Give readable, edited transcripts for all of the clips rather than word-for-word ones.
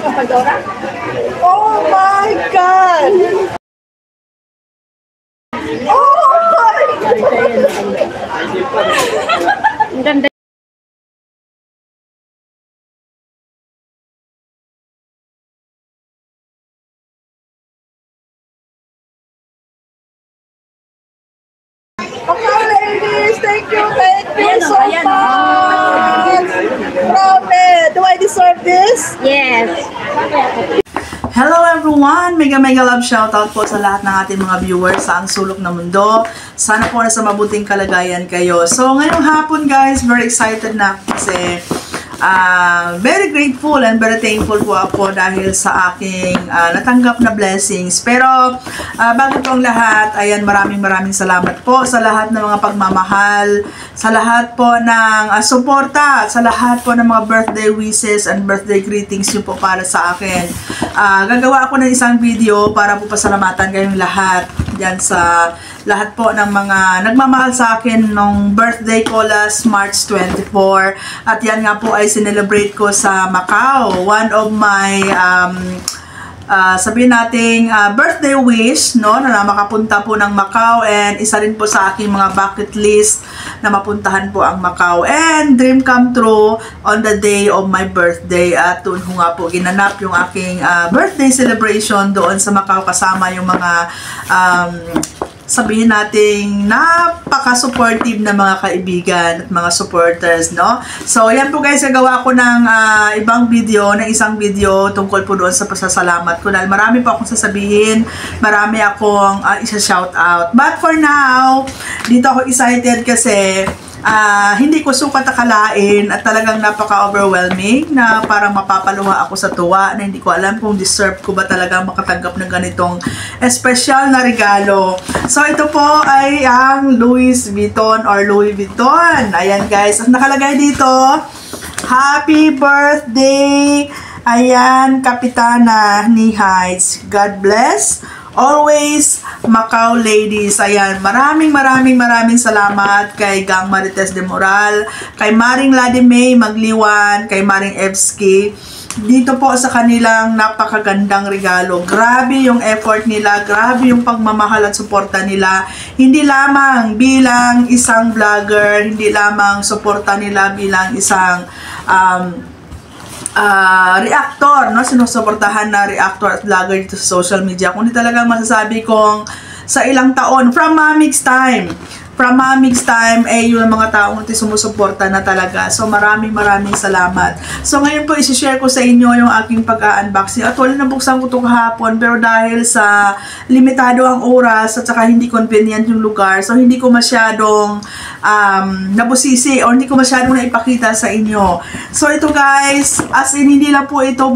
Oh my God! Oh my God! Ang ganda. Okay, ladies, thank you so much. Promise. Do I deserve this? Yes. Hello everyone! Mega love shoutout po sa lahat ng ating mga viewers sa ang sulok na mundo. Sana po nasa mabuting kalagayan kayo. So ngayong hapon guys, very excited na kasi very grateful and very thankful po ako dahil sa aking natanggap na blessings. Pero bago po ang lahat, ayan, maraming salamat po sa lahat ng mga pagmamahal, sa lahat po ng suporta, sa lahat po ng mga birthday wishes and birthday greetings nyo po para sa akin. Gagawa ako ng isang video para po pasalamatan kayong lahat dyan sa lahat po ng mga nagmamahal sa akin nung birthday ko last March 24. At yan nga po ay sinelebrate ko sa Macau. One of my sabihin nating birthday wish, no, na makapunta po ng Macau, and isa rin po sa aking mga bucket list na mapuntahan po ang Macau, and dream come true on the day of my birthday. At doon ko nga po ginanap yung aking birthday celebration doon sa Macau kasama yung mga sabihin nating napaka-supportive na mga kaibigan at mga supporters, no? So, yan po guys, nagawa ko ng isang video tungkol po doon sa pasasalamat ko dahil marami po akong sasabihin, marami akong isa-shout out. But for now, dito ako excited kasi hindi ko sukat akalain at talagang napaka-overwhelming na parang mapapaluha ako sa tuwa na hindi ko alam kung deserve ko ba talaga makatanggap ng ganitong espesyal na regalo. So, ito po ay ang Louis Vuitton or Louis Vuitton. Ayan guys, at nakalagay dito, Happy Birthday! Ayan, Kapitana ni Heights. God bless always, Macau ladies. Ayan, maraming salamat kay Gang Marites de Moral, kay Maring Ladimay Magliwan, kay Maring Evsky dito po sa kanilang napakagandang regalo. Grabe yung effort nila, grabe yung pagmamahal at suporta nila. Hindi lamang bilang isang vlogger, hindi lamang suporta nila bilang isang reactor, no? Sinusuportahan na reactor at vlogger dito sa social media. Kundi talagang masasabi kong sa ilang taon, from Mamig's time, yung mga taong sumusuporta na talaga. So, maraming salamat. So, ngayon po, isi-share ko sa inyo yung aking pag-unboxing. Actually, nabuksan ko ito kahapon, pero dahil sa limitado ang oras at saka hindi convenient yung lugar, so hindi ko masyadong nabusisi o hindi ko masyadong naipakita sa inyo. So, ito guys, as in, hindi lang po ito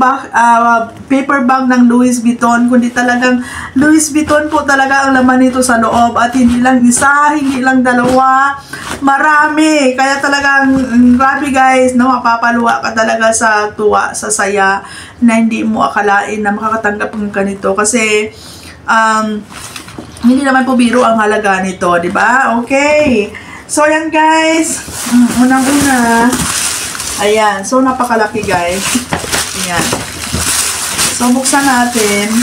paper bag ng Louis Vuitton, kundi talagang Louis Vuitton po talaga ang laman nito sa loob, at hindi lang isa, hindi lang dalawa, marami. Kaya talagang grabe guys, no, mapapaluwa ka talaga sa tuwa, sa saya na hindi mo akalain na makakatanggap ng ganito kasi hindi naman po biro ang halaga nito, di ba? Okay. So yan guys, unang-una, ayan, so napakalaki guys. Ayan. So buksan natin.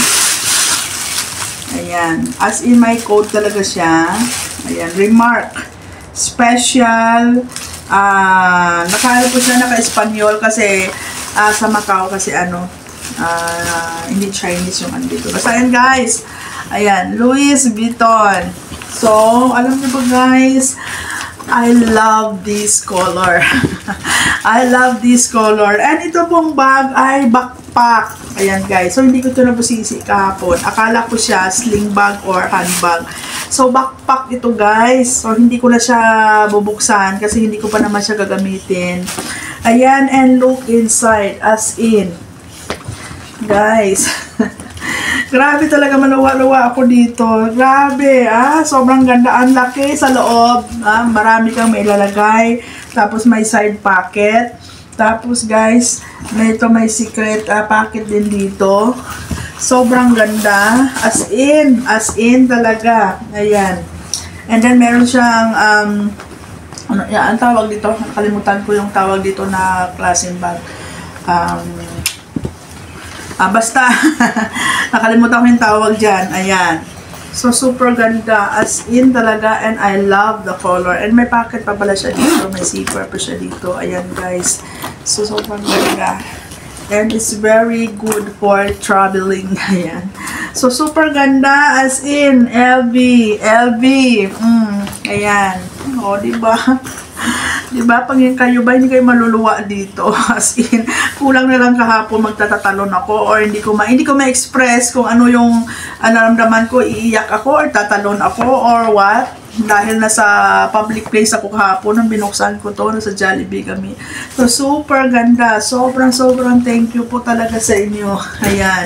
Ayan, as in my code talaga siya. Ayan, remark, special, nakala po siya naka-Espanyol kasi sa Macau kasi hindi Chinese yung andito. Basta ayan guys, ayan, Louis Vuitton. So, alam niyo ba guys, I love this color. I love this color. And ito pong bag ay backpack. Ayan guys. So, hindi ko ito nabusisi kahapon. Akala ko siya sling bag or handbag. So, backpack ito guys. So, hindi ko na siya bubuksan kasi hindi ko pa naman siya gagamitin. Ayan, and look inside. As in. Guys. Grabe talaga, maluwa-luwa ako dito. Grabe, sobrang ganda. Ang laki sa loob. Marami kang mailalagay. Tapos may side pocket. Tapos guys, may secret pocket din dito. Sobrang ganda. As in talaga. Ayan. And then meron siyang, ang tawag dito, nakalimutan ko yung tawag dito na klaseng bag. Basta, nakalimutan ko yung tawag dyan. Ayan. So, super ganda. As in talaga. And I love the color. And may pocket pa pala siya dito. May zipper pa siya dito. Ayan, guys. So, super ganda. And it's very good for traveling. Ayan. So, super ganda. As in, LV. LV. Ayan. O, diba? Diba? Pag kayo ba, hindi kayo maluluwa dito. As in, kulang na lang kahapon magtatatalon ako or hindi ko ma-express kung ano yung naramdaman ko, iiyak ako or tatalon ako or what. Dahil nasa public place ako kahapon, nang binuksan ko to, nasa Jollibee kami. So, super ganda. Sobrang thank you po talaga sa inyo. Ayan.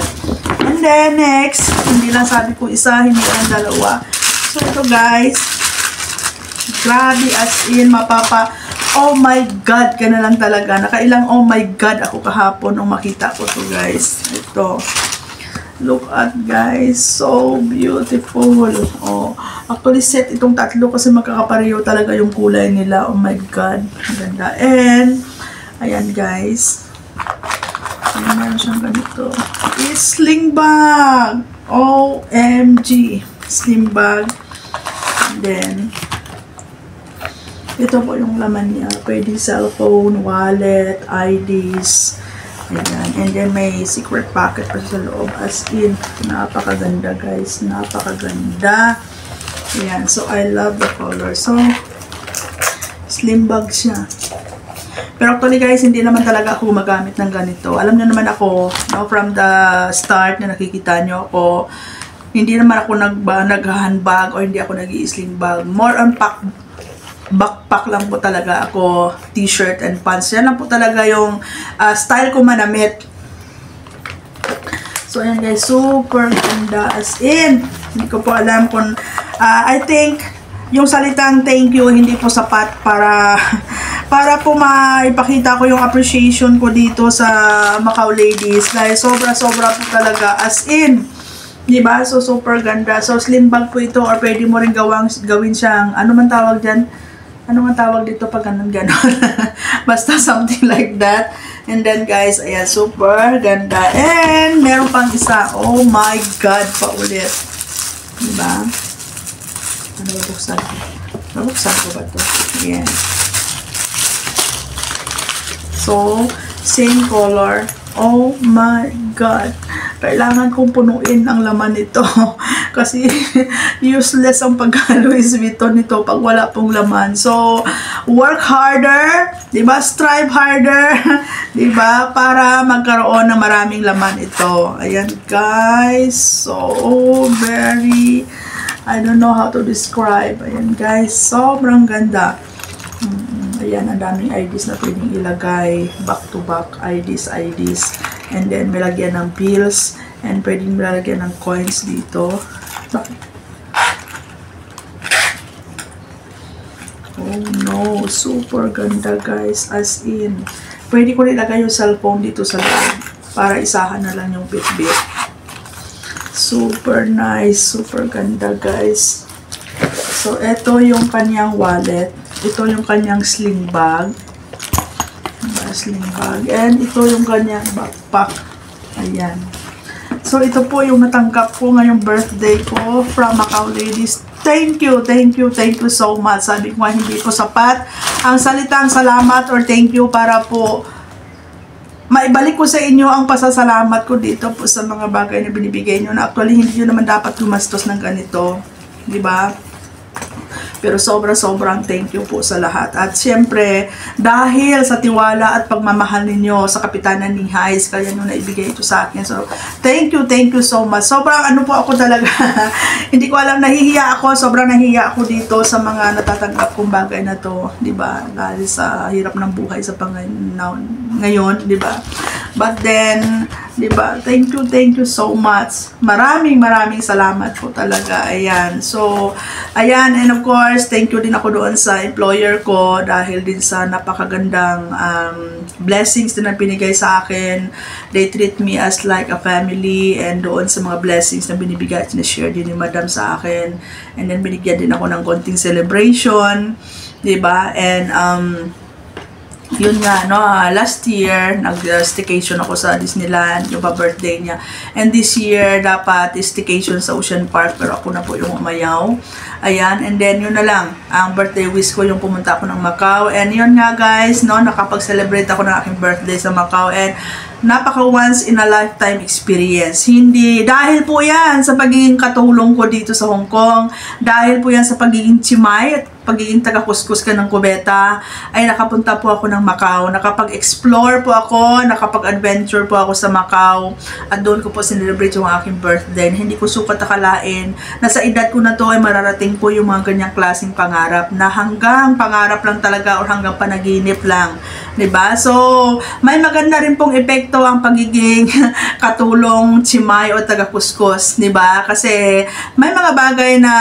And then, next, hindi lang sabi ko isa, hindi lang dalawa. So, ito guys, grabe as in, oh my God, ka na lang talaga. Nakailang oh my God ako kahapon nung makita ko to guys. Ito. Look at guys, so beautiful. Oh, actually set itong tatlo kasi magkakapareho talaga yung kulay nila. Oh my God, ang ganda. And ayan guys, ayan, meron siyang ganito. It's sling bag. OMG, sling bag. And then ito po yung laman niya. Pwede cellphone, wallet, IDs. Ayan. And then may secret pocket pa sa loob. As in, napakaganda guys. Napakaganda. Ayan. So, I love the color. So, slim bag siya. Pero actually guys, hindi naman talaga ako gumagamit ng ganito. Alam niyo naman ako, no, from the start na nakikita niyo ako, hindi naman ako nag-handbag or hindi ako nag-i-sling bag. More on backpack lang po talaga ako, t-shirt and pants. Yan lang po talaga yung style ko manamit. So, ayan guys, super ganda. As in, hindi ko po alam kung, I think, yung salitang thank you, hindi po sapat para po maipakita ko yung appreciation ko dito sa Macau Ladies. Dahil sobra po talaga. As in, diba? So, super ganda. So, slim bag po ito or pwede mo rin gawin siyang, ano man tawag dyan? Ano man tawag dito pag ganon? Basta something like that. And then guys, ayan, super ganda. And meron pang isa. Oh my God, pa ulit. Diba? Ano ba buksan ko? Nabuksan ko ba ito? Ayan. So, same color. Oh my God. Kailangan kong punuin ang laman nito. Kasi useless ang pagka-Louis Vuitton nito pag wala pong laman. So, work harder, diba? Strive harder, diba? Para magkaroon ng maraming laman ito. Ayan, guys. So, very, I don't know how to describe. Ayan, guys. Sobrang ganda. Ayan, ang daming IDs na pwedeng ilagay. Back-to-back IDs. And then, may lagyan ng bills. And pwedeng lalagyan ng coins dito. Oh no, super ganda guys. As in, pwede ko nilagay yung cellphone dito sa loob para isahan na lang yung bit-bit. Super nice, super ganda guys. So, ito yung kanyang wallet. Ito yung kanyang sling bag. Sling bag. And ito yung kanyang backpack. Ayan. So, ito po yung natanggap ko ngayong birthday ko from Macau Ladies. Thank you so much. Sabi ko nga, hindi po sapat ang salitang salamat or thank you para po maibalik ko sa inyo ang pasasalamat ko dito po sa mga bagay na binibigay nyo na actually hindi nyo naman dapat gumastos ng ganito. Diba? Pero sobrang thank you po sa lahat. At syempre, dahil sa tiwala at pagmamahal ninyo sa Kapitanan ni Highs, kaya nyo naibigay ito sa akin. So, thank you so much. Sobrang ano po ako talaga. Hindi ko alam, nahihiya ako. Sobrang nahihiya ako dito sa mga natatanggap kong bagay na to. Diba? Dahil sa hirap ng buhay sa ngayon. Diba? But then, diba? Thank you so much. Maraming salamat po talaga. Ayan. So, ayan. And of course, thank you din ako doon sa employer ko dahil din sa napakagandang blessings din na pinigay sa akin. They treat me as like a family and doon sa mga blessings na binibigay at na-share din ni Madam sa akin. And then, binigyan din ako ng konting celebration. Diba? And, yun nga, no, last year, nag-staycation ako sa Disneyland, yung pa-birthday niya. And this year, dapat staycation sa Ocean Park, pero ako na po yung umayaw. Ayan, and then yun na lang, ang birthday wish ko yung pumunta ako ng Macau. And yun nga guys, no, nakapag-celebrate ako ng aking birthday sa Macau. And napaka once in a lifetime experience. Hindi, dahil po yan sa pagiging katulong ko dito sa Hong Kong, dahil po yan sa pagiging chimay at pagiging taga-kuskus ka ng kubeta, ay nakapunta po ako ng Macau. Nakapag-explore po ako, nakapag-adventure po ako sa Macau, at doon ko po sinelebrate yung aking birthday. Hindi ko sukat akalain na sa edad ko na to ay mararating po yung mga ganyang klaseng pangarap na hanggang pangarap lang talaga or hanggang panaginip lang. 'Di ba? So, may maganda rin pong epekto ang pagiging katulong, chimay o taga-kuskus, 'di ba? Kasi may mga bagay na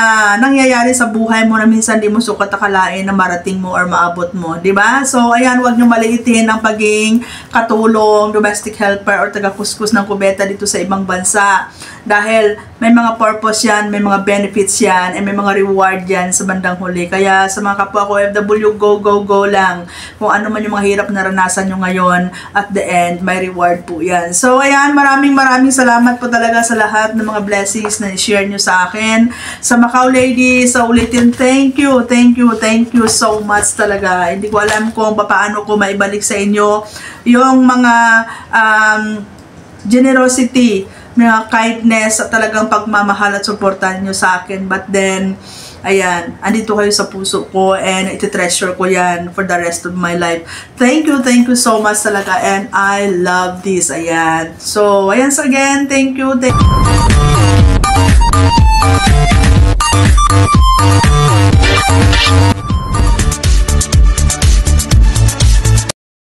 nangyayari sa buhay mo na minsan di mo sukat akalain na marating mo or maabot mo, 'di ba? So, ayan, wag niyo maliitin ang pagiging katulong, domestic helper or taga-kuskus ng kubeta dito sa ibang bansa. Dahil may mga purpose yan, may mga benefits yan, and may mga reward yan sa bandang huli. Kaya sa mga kapwa ko OFW, go, go, go lang. Kung ano man yung mga hirap na naranasan nyo ngayon, at the end, may reward po yan. So, ayan, maraming salamat po talaga sa lahat ng mga blessings na i-share nyo sa akin. Sa Macau ladies, sa ulitin, thank you so much talaga. Hindi ko alam kung paano ko maibalik sa inyo yung mga generosity, mga kindness at talagang pagmamahal at suportahan nyo sa akin. But then, ayan, andito kayo sa puso ko and iti-treasure ko yan for the rest of my life. Thank you so much talaga, and I love this. Ayan. So, ayan, so again, thank you.